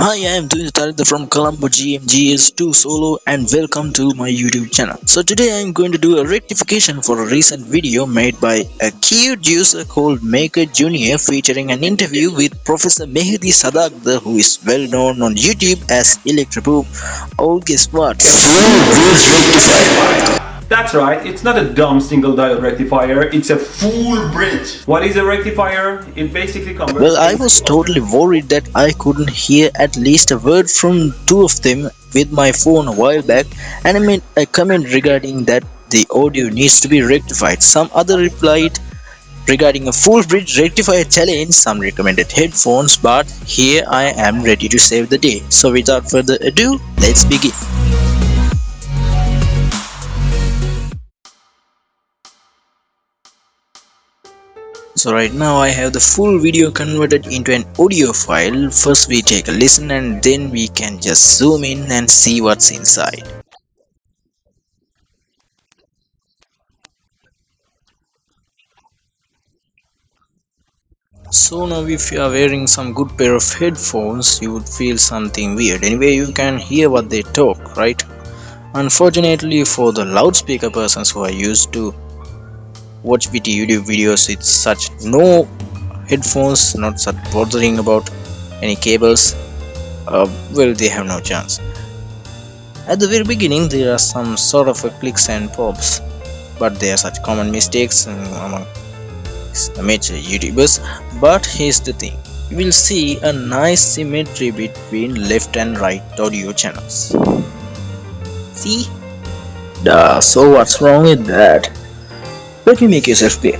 Hi, I am doing Taritha from Colombo GMGS2 Solo and welcome to my YouTube channel. So today I am going to do a rectification for a recent video made by a cute user called Maker Junior featuring an interview with Professor Mehdi Sadagda, who is well known on YouTube as Electroboom. Oh, guess what? That's right, it's not a dumb single diode rectifier, it's a full bridge. What is a rectifier? It basically converts... Well, I was totally worried that I couldn't hear at least a word from two of them with my phone a while back, and I made a comment regarding that the audio needs to be rectified. Some other replied regarding a full bridge rectifier challenge, some recommended headphones, but here I am ready to save the day. So without further ado, let's begin. So right now I have the full video converted into an audio file. First we take a listen and then we can just zoom in and see what's inside. So now if you are wearing some good pair of headphones, you would feel something weird. Anyway, you can hear what they talk, right? Unfortunately for the loudspeaker persons who are used to watch YouTube videos with such no headphones, not such bothering about any cables, well, they have no chance. At the very beginning there are some sort of clicks and pops, but they are such common mistakes among amateur YouTubers. But here's the thing, you will see a nice symmetry between left and right audio channels. See? So what's wrong with that? Let me make yourself clear.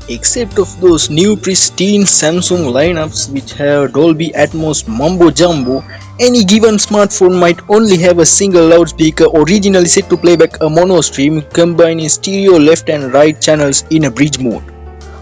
Except of those new pristine Samsung lineups which have Dolby Atmos mumbo jumbo, any given smartphone might only have a single loudspeaker originally set to play back a mono stream combining stereo left and right channels in a bridge mode.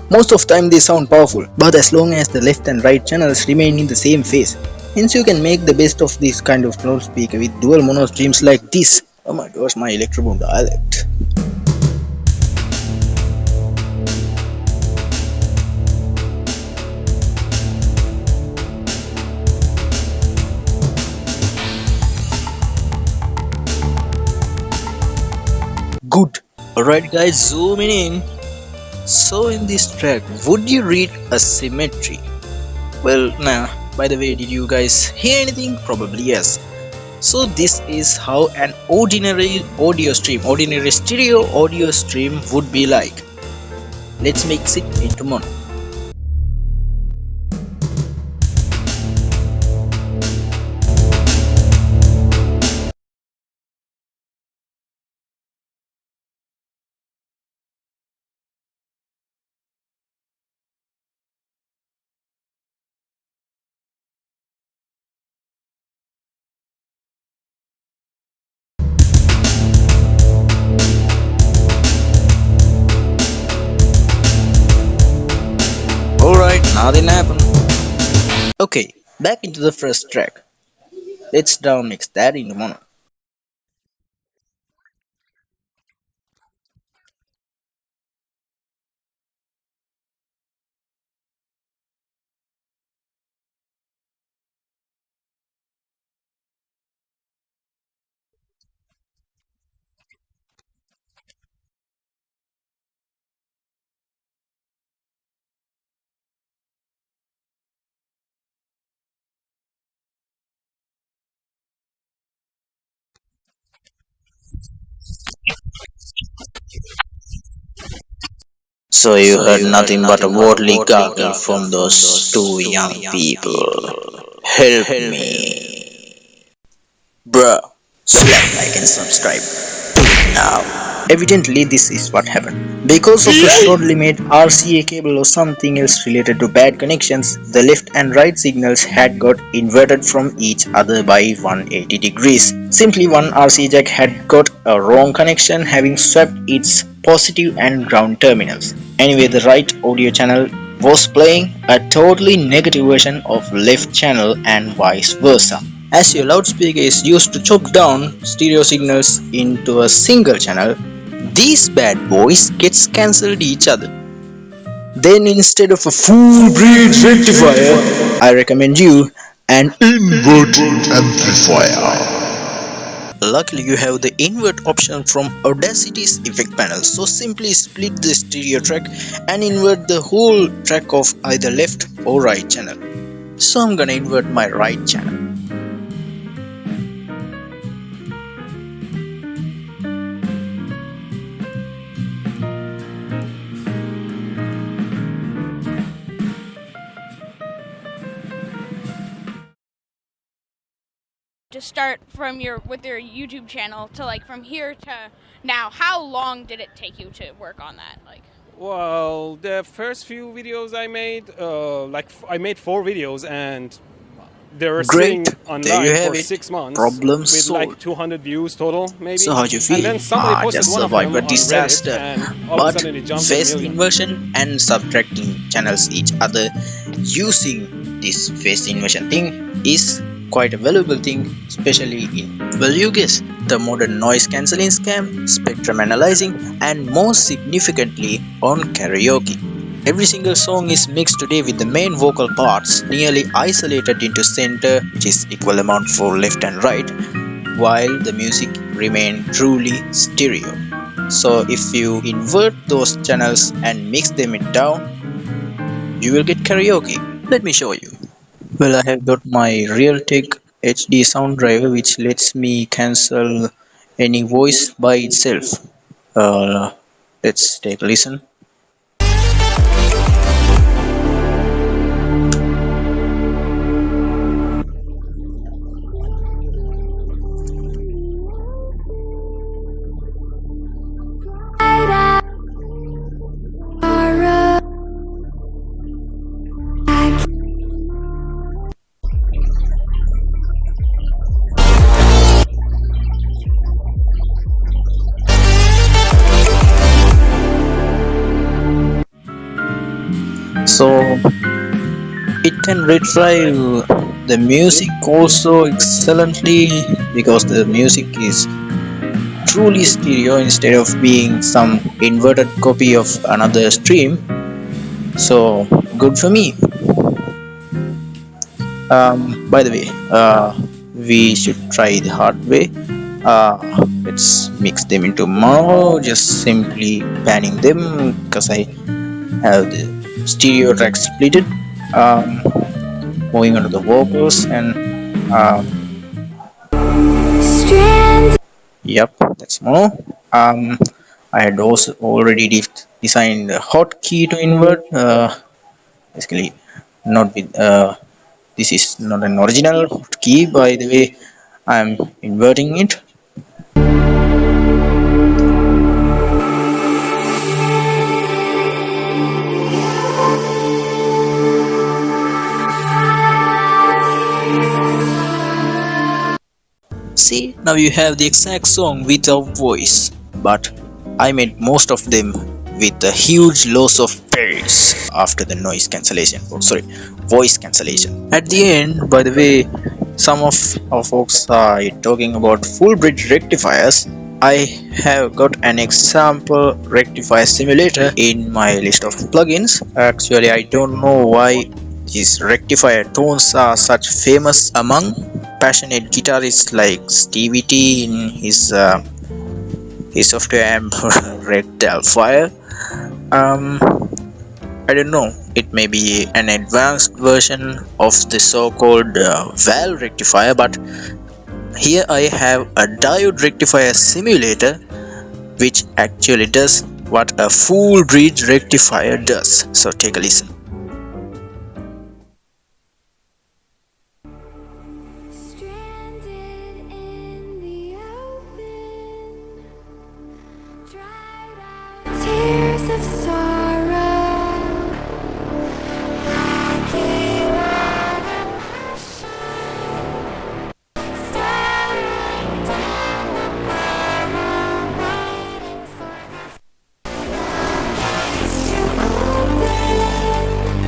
Most of the time they sound powerful, but as long as the left and right channels remain in the same phase, hence you can make the best of this kind of loudspeaker with dual mono streams like this. Oh my gosh, my Electroboom dialect. Good. Alright guys, zooming in. So in this track, would you read a symmetry? Well, nah. By the way, did you guys hear anything? Probably yes. So this is how an ordinary stereo audio stream would be like. Let's mix it into mono. Alright, nothing happened. Okay, back into the first track. Let's down mix that into mono. So you heard nothing but a worldly gargle from those two young people. Help me. Bruh, slap like and subscribe. Do it now. Evidently this is what happened. Because of a shortly made RCA cable or something else related to bad connections, the left and right signals had got inverted from each other by 180 degrees. Simply one RCA jack had got a wrong connection, having swapped its positive and ground terminals. Anyway, the right audio channel was playing a totally negative version of left channel and vice versa. As your loudspeaker is used to chop down stereo signals into a single channel, these bad boys gets cancelled each other. Then instead of a full bridge rectifier, I recommend you An inverting amplifier. Luckily, you have the invert option from Audacity's effect panel. So simply split the stereo track and invert the whole track of either left or right channel. So I'm gonna invert my right channel. To start from your YouTube channel to like from here to now, how long did it take you to work on that? Like, well, the first few videos I made, I made 4 videos and they were Great, sitting there you online have for it. 6 months Problem with solved. like 200 views total, maybe. So how'd you And feel? then somebody posted Just one of survived them a on Reddit, disaster. and all of a But sudden it jumped phase to 1 million. inversion and subtracting channels each other using this phase inversion thing is quite a valuable thing, especially in, well, you guess, the modern noise cancelling scam, spectrum analyzing, and most significantly on karaoke. Every single song is mixed today with the main vocal parts nearly isolated into center, which is equal amount for left and right, while the music remain truly stereo. So if you invert those channels and mix them down, you will get karaoke. Let me show you. Well, I have got my Realtek HD sound driver which lets me cancel any voice by itself. Uh, let's take a listen. So it can retrieve the music also excellently because the music is truly stereo instead of being some inverted copy of another stream. So good for me. By the way, we should try the hard way. Let's mix them into mono, just simply panning them because I have the stereo track splitted. Moving on to the vocals and yep, that's mono. I had also already designed a hotkey to invert. Basically, not with this is not an original hotkey, by the way. I'm inverting it. See, now you have the exact song without voice, but I made most of them with a huge loss of bass after the noise cancellation. Oh, sorry, voice cancellation. At the end, by the way, some of our folks are talking about full bridge rectifiers. I have got an example rectifier simulator in my list of plugins. Actually, I don't know why these rectifier tones are such famous among passionate guitarists like Stevie T in his software amp Rectal Fire. I don't know, it may be an advanced version of the so-called valve rectifier, but here I have a diode rectifier simulator which actually does what a full bridge rectifier does. So take a listen. Stranded in the open, dried out tears of sorrow, lacking on emotion, staring down the barrel, waiting for the floodgates to open.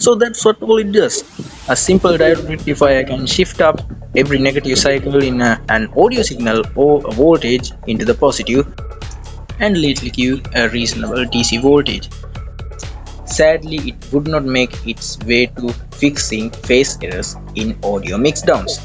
So that's what all it does. A simple diode rectifier can shift up every negative cycle in an audio signal or a voltage into the positive and later give a reasonable DC voltage. Sadly, it would not make its way to fixing phase errors in audio mixdowns.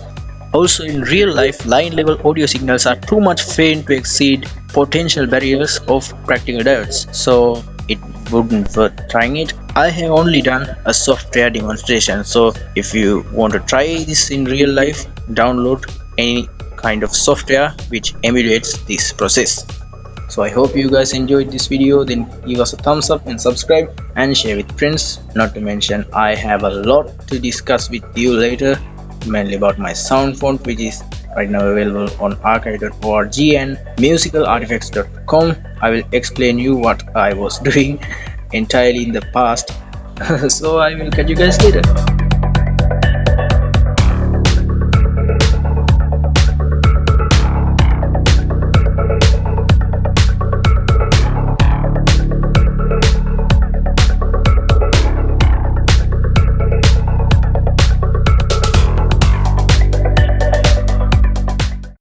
Also, in real life, line level audio signals are too much faint to exceed potential barriers of practical diodes, so it wouldn't worth trying it. I have only done a software demonstration, so if you want to try this in real life, download any kind of software which emulates this process. So I hope you guys enjoyed this video. Then give us a thumbs up and subscribe and share with friends. Not to mention, I have a lot to discuss with you later, mainly about my sound font, which is right now available on archive.org and musicalartifacts.com. I will explain you what I was doing entirely in the past. So I will catch you guys later.